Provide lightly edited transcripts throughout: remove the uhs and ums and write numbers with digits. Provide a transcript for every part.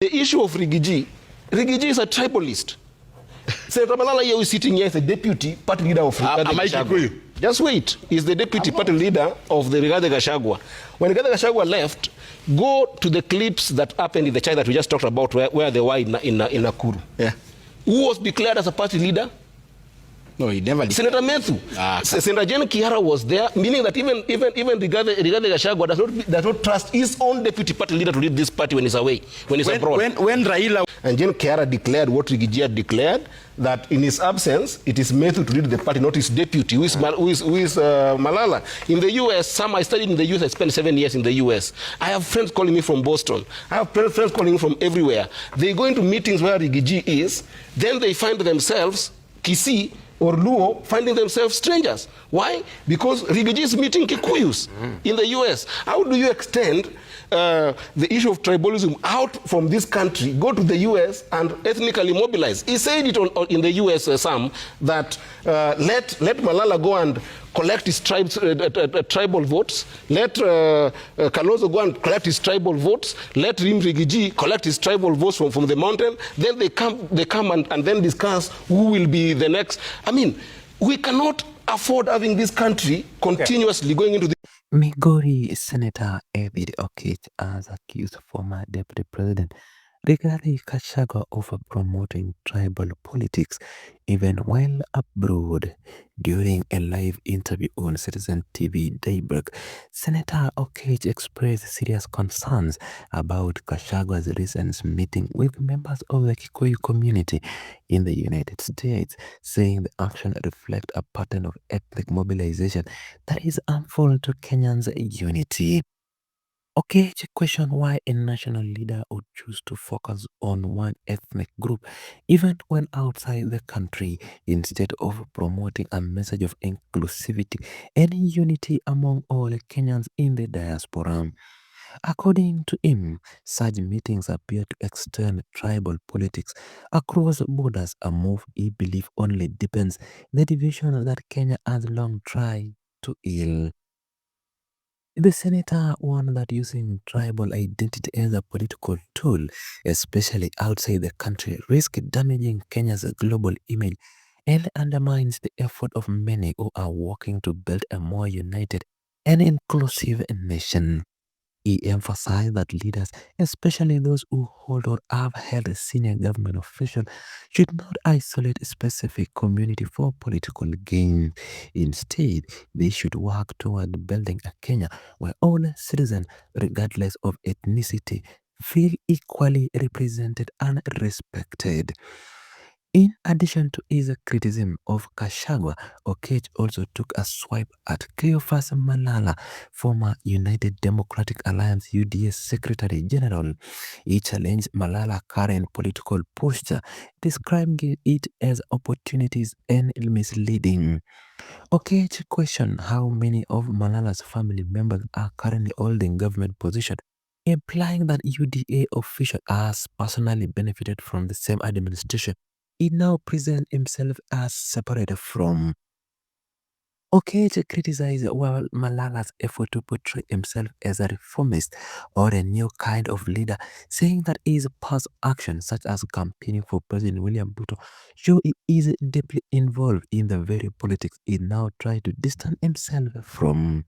The issue of Rigiji is a tribalist. Senator Malala here is sitting here as the deputy party leader of Gachagua. Just wait. He's the deputy party leader of the Gachagua. When Gachagua left, go to the clips that happened in the China that we just talked about where they were in Nakuru. Yeah. Who was declared as a party leader? No, he never. Senator Methu. Senator Jen Kiara was there, meaning that even Rigathi Gachagua does not trust his own deputy party leader to lead this party when he's away, when he's abroad. When Raila and Jen Kiara declared what Rigiji had declared, that in his absence, it is Methu to lead the party, not his deputy, who is Malala. In the U.S., I studied in the U.S., I spent 7 years in the U.S. I have friends calling me from Boston. I have friends calling me from everywhere. They go into meetings where Rigiji is, then they find themselves, Kisii, or Luo finding themselves strangers. Why? Because Rigiji is meeting Kikuyus in the U.S. How do you extend the issue of tribalism out from this country, go to the U.S. and ethnically mobilize? He said it in the U.S., Sam, that let Malala go and collect his tribal votes, let Kalonzo go and collect his tribal votes, let Rigiji collect his tribal votes from the mountain, then they come and then discuss who will be the next. I mean, we cannot afford having this country continuously going into the Migori Senator Eddy Oketch has accused former Deputy President Rigathi Gachagua of promoting tribal politics even while abroad. During a live interview on Citizen TV Daybreak, Senator Oketch expressed serious concerns about Gachagua's recent meeting with members of the Kikuyu community in the United States, saying the action reflects a pattern of ethnic mobilization that is harmful to Kenyans' unity. Oketch questioned why a national leader would choose to focus on one ethnic group, even when outside the country, instead of promoting a message of inclusivity and unity among all Kenyans in the diaspora. According to him, such meetings appear to extend tribal politics across borders, a move he believes only deepens the division that Kenya has long tried to heal. The senator warned that using tribal identity as a political tool, especially outside the country, risks damaging Kenya's global image and undermines the effort of many who are working to build a more united and inclusive nation. He emphasized that leaders, especially those who hold or have held senior government officials, should not isolate a specific community for political gain. Instead, they should work toward building a Kenya where all citizens, regardless of ethnicity, feel equally represented and respected. In addition to his criticism of Gachagua, Oketch also took a swipe at Cleophas Malala, former United Democratic Alliance UDA Secretary General. He challenged Malala's current political posture, describing it as opportunities and misleading. Oketch questioned how many of Malala's family members are currently holding government positions, implying that UDA officials has personally benefited from the same administration he now presents himself as separated from. Oketch criticized Malala's effort to portray himself as a reformist or a new kind of leader, saying that his past actions, such as campaigning for President William Ruto, show he is deeply involved in the very politics he now tries to distance himself from.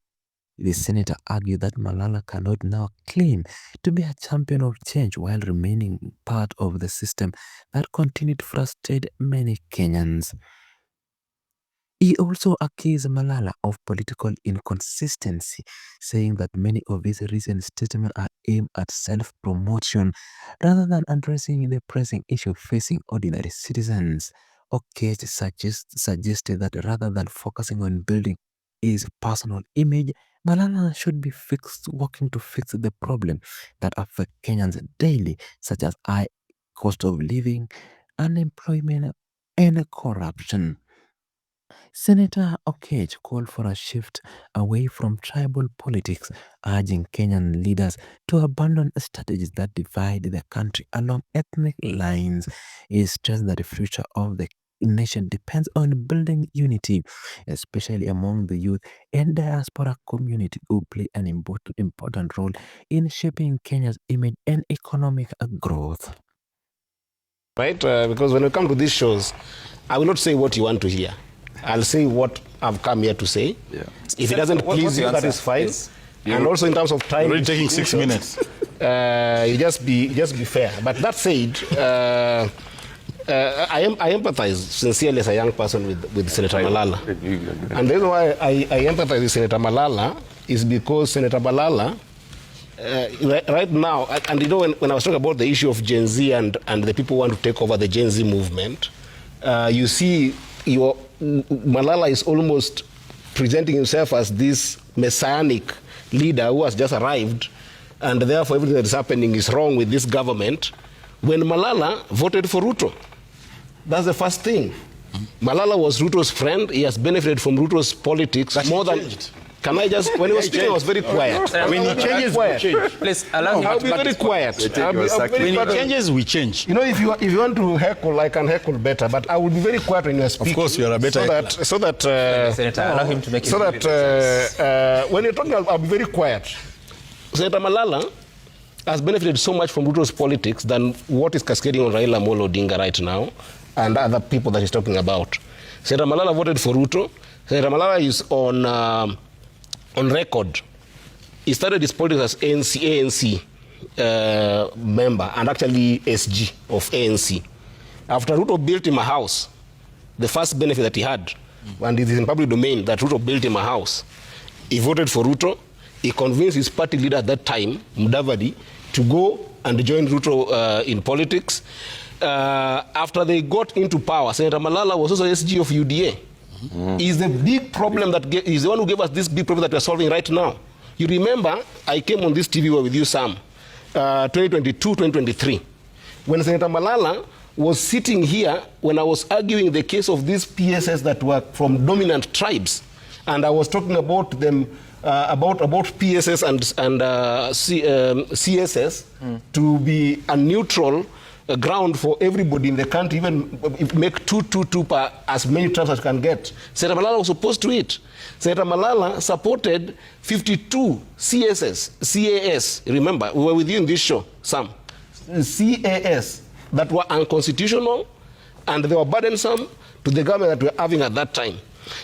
The senator argued that Malala cannot now claim to be a champion of change while remaining part of the system that continued to frustrate many Kenyans. He also accused Malala of political inconsistency, saying that many of his recent statements are aimed at self-promotion rather than addressing the pressing issue facing ordinary citizens. Oketch suggested that rather than focusing on building his personal image, Malala should be working to fix the problem that affect Kenyans daily, such as high cost of living, unemployment, and corruption. Senator Oketch called for a shift away from tribal politics, urging Kenyan leaders to abandon strategies that divide the country along ethnic lines. He stressed that the future of the nation depends on building unity, especially among the youth and diaspora community who play an important role in shaping Kenya's image and economic growth. Right? Because when we come to these shows, I will not say what you want to hear. I'll say what I've come here to say. Yeah. If it doesn't please you, that is fine. Yes. And also in terms of time, you're taking 6 minutes. You just be fair. But that said, I empathize sincerely as a young person with Senator Malala. And the reason why I empathize with Senator Malala is because Senator Malala, right now, and you know, when I was talking about the issue of Gen Z and the people who want to take over the Gen Z movement, you see Malala is almost presenting himself as this messianic leader who has just arrived, and therefore everything that is happening is wrong with this government, when Malala voted for Ruto. That's the first thing. Malala was Ruto's friend. He has benefited from Ruto's politics more than... Can I just... When he was speaking, I was very quiet. When he changes, we change. Please, allow me I'll be very quiet. When he changes, we change. You know, if you want to heckle, I can heckle better, but I will be very quiet when you are speaking. Of course, you are a better Senator, allow him to make it. So that when you're talking, I'll be very quiet. Senator Malala has benefited so much from Ruto's politics than what is cascading on Raila Amolo Odinga right now and other people that he's talking about. Senator Malala voted for Ruto. Senator Malala is on record. He started his politics as ANC member and actually SG of ANC. After Ruto built him a house, the first benefit that he had, and it is in public domain that Ruto built him a house, he voted for Ruto. He convinced his party leader at that time, Mudavadi, to go and join Ruto in politics. After they got into power, Senator Malala was also SG of UDA. Is the big problem that is the one who gave us this big problem that we're solving right now. You remember, I came on this TV with you, Sam, 2022, 2023, when Senator Malala was sitting here when I was arguing the case of these PSS that were from dominant tribes, and I was talking about them about PSS and CSS to be a neutral ground for everybody in the country, even make 2 per as many tribes as can get. Senator Malala was opposed to it. Senator Malala supported 52 CAS. Remember, we were with you in this show, Sam. CAS that were unconstitutional and they were burdensome to the government that we were having at that time.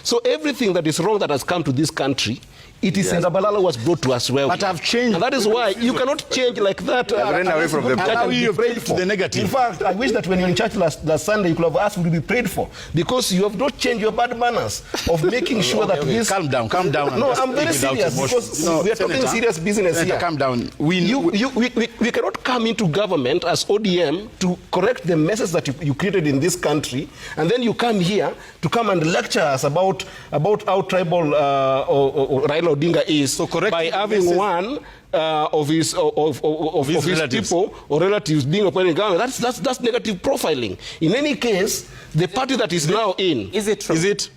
So everything that is wrong that has come to this country, it is Senator Malala was brought to us well. But I've changed. And that is why you cannot change like that. Away from the how you prayed for the negative. In fact, I wish that when you're in church last Sunday, you could have asked to be prayed for, because you have not changed your bad manners of making sure that this... Calm down. No, I'm very serious, because we are talking serious business here. Calm down. We cannot come into government as ODM to correct the messes that you created in this country, and then you come here to come and lecture us about how tribal Raila Odinga is, so by having one of his people or relatives being appointed in government. That's negative profiling. In any case, the party that is now in... Is it true? Is it...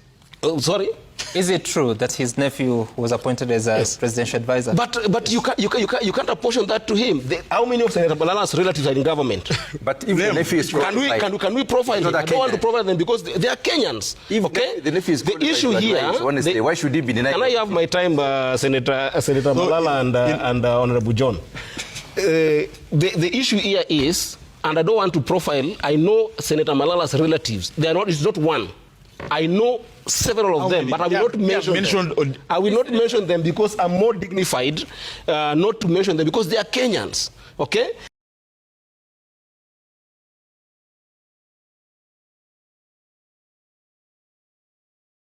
sorry? Is it true that his nephew was appointed as a presidential advisor? But you can't apportion that to him. How many of Senator Malala's relatives are in government? But if the nephew is can we profile him? I don't want to profile them because they are Kenyans. Okay? The nephew is the issue here... why should he be denied? Can I have my time, Senator Malala and Honorable John? The issue here is, and I don't want to profile, I know Senator Malala's relatives. It's not one. I know several of them, but I will not mention them. I will not mention them because I'm more dignified not to mention them because they are Kenyans. Okay?